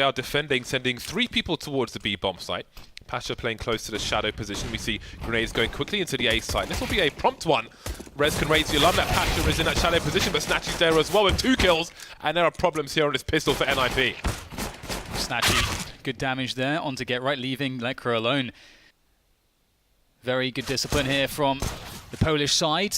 are defending, sending 3 people towards the B bomb site. Pasha playing close to the shadow position. We see grenades going quickly into the A site. This will be a prompt one. Rez can raise the alarm that Pasha is in that shadow position, but Snatchy's there as well with 2 kills. And there are problems here on this pistol for NiP. Snatchy, good damage there. On to Get Right, leaving Lekro alone. Very good discipline here from the Polish side,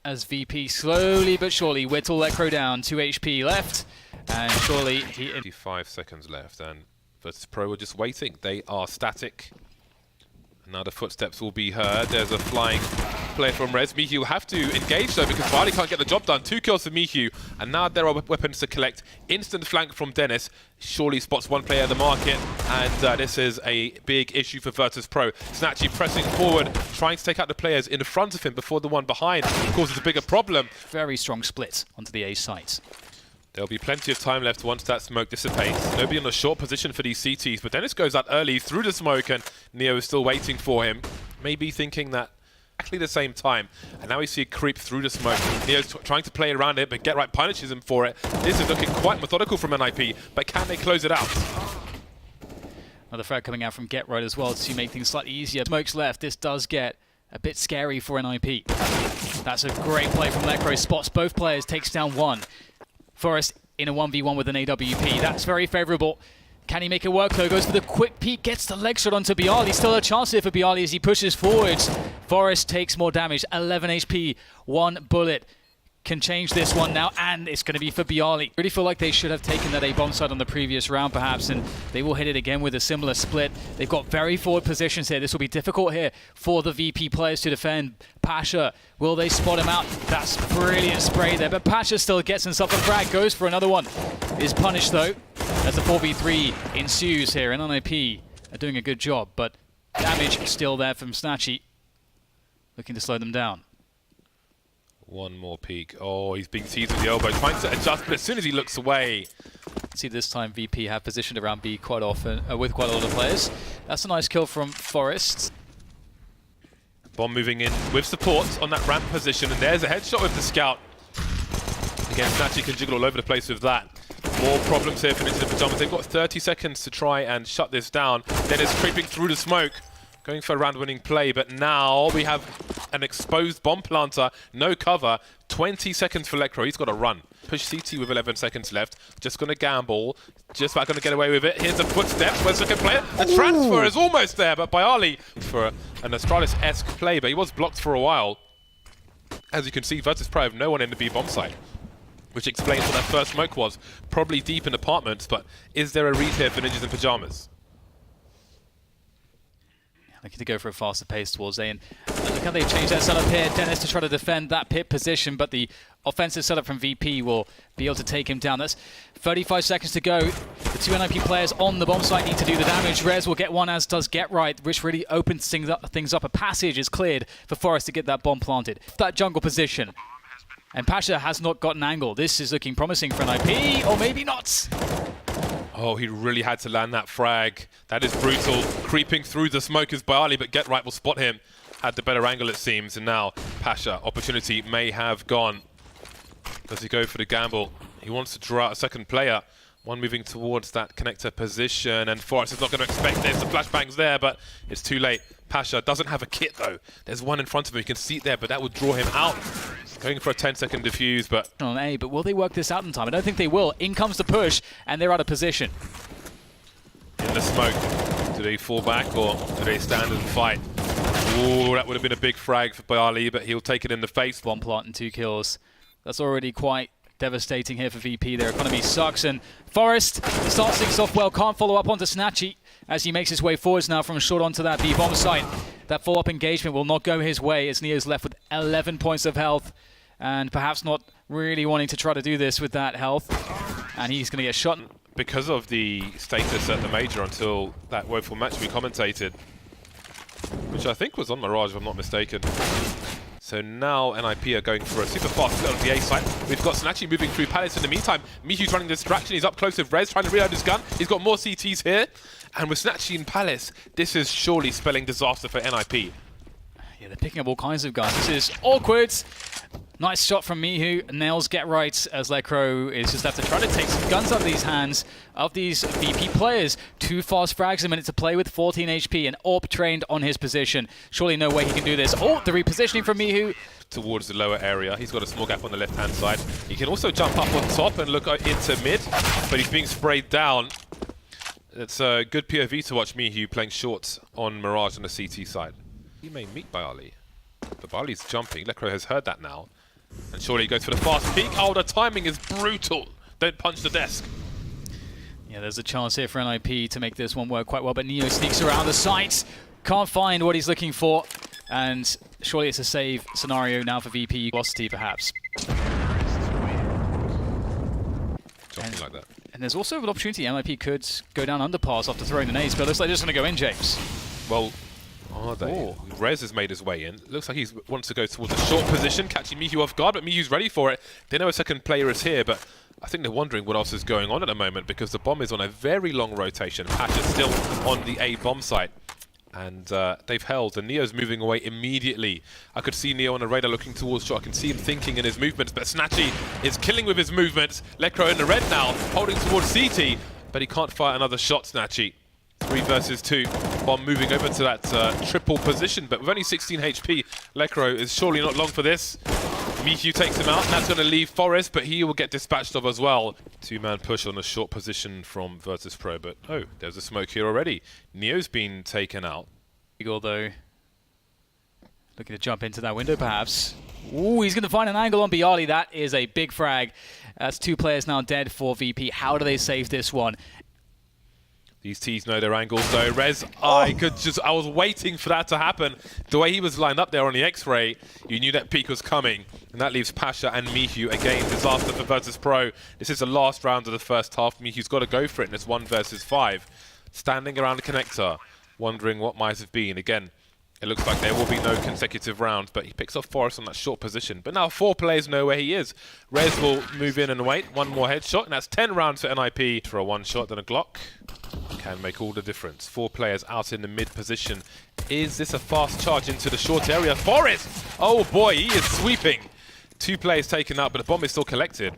as VP slowly but surely whittle Lekro down. 2 HP left, and surely he... 55 seconds left, and Virtus.pro are just waiting. They are static. And now the footsteps will be heard. There's a flying player from Rez. Mihu will have to engage though, because Varley can't get the job done. 2 kills for Mihu, and now there are weapons to collect. Instant flank from Dennis. Surely spots 1 player in the market, and this is a big issue for Virtus.pro. Snatchy pressing forward, trying to take out the players in front of him before the one behind causes a bigger problem. Very strong split onto the A site. There'll be plenty of time left once that smoke dissipates. Nobody on a short position for these CTs, but Dennis goes out early through the smoke, and Neo is still waiting for him. Maybe thinking that exactly the same time. And now we see a creep through the smoke. Neo's trying to play around it, but Get Right punishes him for it. This is looking quite methodical from NiP, but can they close it out? Another frag coming out from Get Right as well to make things slightly easier. Smoke's left. This does get a bit scary for NiP. That's a great play from Lekro. Spots both players, takes down 1. Forest in a 1v1 with an AWP. That's very favourable. Can he make it work though? Goes for the quick peek, gets the leg shot onto Bialy. Still a chance here for Bialy as he pushes forwards. Forest takes more damage, 11 HP, 1 bullet. Can change this one now, and it's going to be for Bialy. Really feel like they should have taken that A-bomb site on the previous round perhaps, and they will hit it again with a similar split. They've got very forward positions here. This will be difficult here for the VP players to defend. Pasha, will they spot him out? That's brilliant spray there, but Pasha still gets himself a frag, goes for another one. Is punished though, as the 4v3 ensues here, and NiP are doing a good job, but damage still there from Snatchy, looking to slow them down. 1 more peek. Oh, he's being seized with the elbow, trying to adjust, but as soon as he looks away... See, this time VP have positioned around B quite often, with quite a lot of players. That's a nice kill from Forest. Bomb moving in with support on that ramp position, and there's a headshot with the scout. Again, Snatchy can jiggle all over the place with that. More problems here for Ninja Pyjamas. They've got 30 seconds to try and shut this down. Dennis creeping through the smoke, going for a round-winning play, but now we have an exposed bomb planter, no cover, 20 seconds for Lekro, he's got to run. Push CT with 11 seconds left, just going to gamble, just about going to get away with it. Here's the footsteps, where's the second player? The transfer is almost there, but Bialy for an Astralis-esque play, but he was blocked for a while. As you can see, Virtus.pro have no one in the B bomb site, which explains what that first smoke was. Probably deep in apartments, but is there a read here for Ninjas in Pyjamas? Looking to go for a faster pace towards A, and look how they've changed that setup here. Dennis to try to defend that pit position, but the offensive setup from VP will be able to take him down. That's 35 seconds to go. The 2 NiP players on the bomb site need to do the damage. Rez will get one, as does Get Right, which really opens things up. A passage is cleared for Forest to get that bomb planted. That jungle position. And Pasha has not got an angle. This is looking promising for NiP, or maybe not. Oh, he really had to land that frag. That is brutal. Creeping through the smoke is Bialy, but Get Right will spot him. Had the better angle, it seems. And now Pasha, opportunity may have gone. Does he go for the gamble? He wants to draw out a second player. One moving towards that connector position, and Forrest is not going to expect this. The flashbang's there, but it's too late. Pasha doesn't have a kit, though. There's one in front of him. You can see it there, but that would draw him out. Going for a 10-second defuse, but... On A, but will they work this out in time? I don't think they will. In comes the push, and they're out of position. In the smoke. Do they fall back, or do they stand and fight? Ooh, that would have been a big frag for Bialy, but he'll take it in the face. 1 plant and 2 kills. That's already quite devastating here for VP. Their economy sucks, and Forest starts things off well. Can't follow up onto Snatchy as he makes his way forwards now from short onto that B bomb site. That follow-up engagement will not go his way as Neo's left with 11 points of health, and perhaps not really wanting to try to do this with that health. And he's going to get shot. Because of the status at the Major until that woeful match we commentated, which I think was on Mirage if I'm not mistaken. So now NiP are going for a super fast split on the A site. We've got Snatchy moving through Palace in the meantime. Mihu's running the distraction. He's up close with Rez, trying to reload his gun. He's got more CTs here. And with Snatchy in Palace, this is surely spelling disaster for NiP. Yeah, they're picking up all kinds of guns. This is awkward. Nice shot from Mihu. Nails get right as Lecro is just have to try to take some guns out of these hands of these VP players. 2 fast frags a minute to play with, 14 HP, and AWP trained on his position. Surely no way he can do this. Oh, the repositioning from Mihu. Towards the lower area. He's got a small gap on the left-hand side. He can also jump up on top and look into mid, but he's being sprayed down. It's a good POV to watch Mihu playing short on Mirage on the CT side. He may meet Byali, but Byali's jumping. Lecro has heard that now. And surely he goes for the fast peek. Oh, the timing is brutal. Don't punch the desk. Yeah, there's a chance here for NiP to make this one work quite well, but Neo sneaks around the site. Can't find what he's looking for. And surely it's a save scenario now for VP. Velocity, perhaps. Something like that. And there's also an opportunity. NiP could go down underpass after throwing the nades, but it looks like they're just going to go in, James. Well, are they? Oh. Rez has made his way in. Looks like he wants to go towards a short position, catching Mihu off guard, but Mihu's ready for it. They know a second player is here, but I think they're wondering what else is going on at the moment because the bomb is on a very long rotation. Patch is still on the A bomb site. And they've held, and Neo's moving away immediately. I could see Neo on the radar looking towards shot. I can see him thinking in his movements, but Snatchy is killing with his movements. Lecro in the red now, holding towards CT, but he can't fire another shot, Snatchy. 3 versus 2. Bomb moving over to that triple position, but with only 16 HP, Lecro is surely not long for this. Mihu takes him out, and that's going to leave Forest, but he will get dispatched of as well. 2-man push on a short position from Virtus.pro, but oh, there's a smoke here already. Neo's been taken out. Eagle, though, looking to jump into that window, perhaps. Ooh, he's going to find an angle on Byali. That is a big frag. That's 2 players now dead for VP. How do they save this one? These T's know their angles though. Rez, I was waiting for that to happen. The way he was lined up there on the X-ray, you knew that peak was coming. And that leaves Pasha and Mihu. Again, disaster for Virtus.pro. This is the last round of the first half. Mihu's got to go for it, and it's 1 versus 5. Standing around the connector, wondering what might have been. Again, it looks like there will be no consecutive rounds, but he picks off Forrest on that short position. But now 4 players know where he is. Rez will move in and wait. 1 more headshot, and that's 10 rounds for NiP. For a 1 shot, then a Glock. Can make all the difference. 4 players out in the mid position. Is this a fast charge into the short area? Forrest! Oh boy, he is sweeping. 2 players taken out, but the bomb is still collected.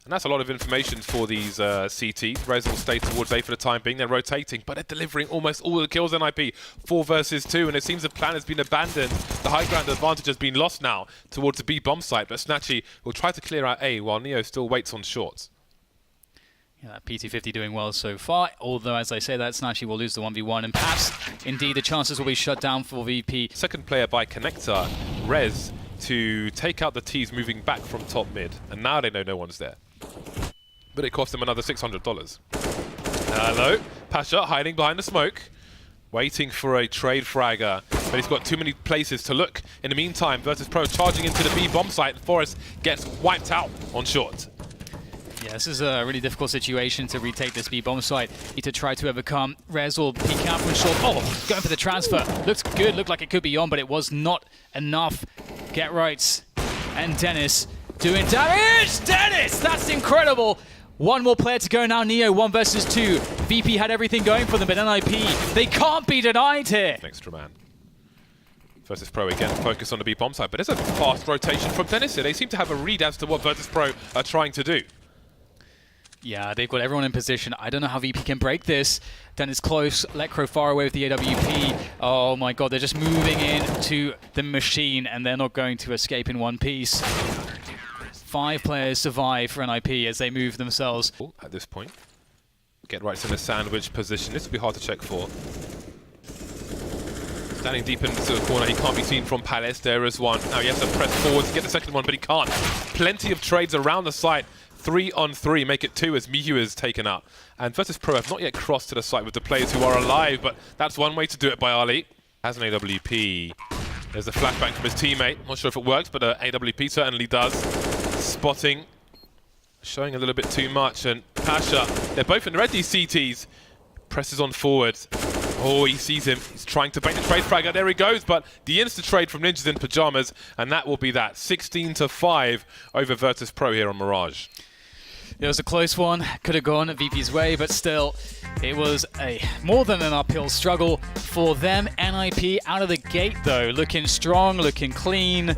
And that's a lot of information for these CTs. Rez will stay towards A for the time being. They're rotating, but they're delivering almost all the kills NiP. 4 versus 2, and it seems the plan has been abandoned. The high ground advantage has been lost now towards the B bomb site, but Snatchy will try to clear out A while Neo still waits on shorts. Yeah, PT50 doing well so far, although as I say that, Snatchy will lose the 1v1, and perhaps indeed the chances will be shut down for VP. Second player by connector, Rez, to take out the T's moving back from top mid, and now they know no one's there. But it cost them another $600. Hello, Pasha hiding behind the smoke, waiting for a trade fragger, but he's got too many places to look. In the meantime, Virtus.pro charging into the B bomb site, and Forrest gets wiped out on short. Yeah, this is a really difficult situation to retake this B bomb site. Need to try to overcome. Rez will peek out from short. Oh, going for the transfer. Looks good, looked like it could be on, but it was not enough. Get right. And Dennis doing damage. Dennis, that's incredible. 1 more player to go now. Neo, 1 versus 2. VP had everything going for them, but NiP, they can't be denied here. Extra man. Virtus.pro again focus on the B bomb site, but there's a fast rotation from Dennis here. They seem to have a read as to what Virtus.pro are trying to do. Yeah, they've got everyone in position. I don't know how VP can break this. Dennis close, Lecro far away with the AWP. Oh my god, they're just moving into the machine and they're not going to escape in one piece. 5 players survive for NiP as they move themselves. At this point, get right in the sandwich position. This will be hard to check for. Standing deep into the corner, he can't be seen from Palace. There is one. Now he has to press forward to get the second one, but he can't. Plenty of trades around the site. 3 on 3, make it 2 as Mihu is taken out. And Virtus.pro have not yet crossed to the site with the players who are alive, but that's one way to do it by Ali. Has an AWP. There's a flashbang from his teammate. Not sure if it works, but AWP certainly does. Spotting. Showing a little bit too much, and Pasha, they're both in the red, these CTs. Presses on forward. Oh, he sees him. He's trying to bait the trade fragger. There he goes, but the insta-trade from Ninjas in Pyjamas, and that will be that. 16-5 over Virtus.pro here on Mirage. It was a close one, could have gone VP's way, but still, it was a more than an uphill struggle for them. NiP out of the gate though, looking strong, looking clean,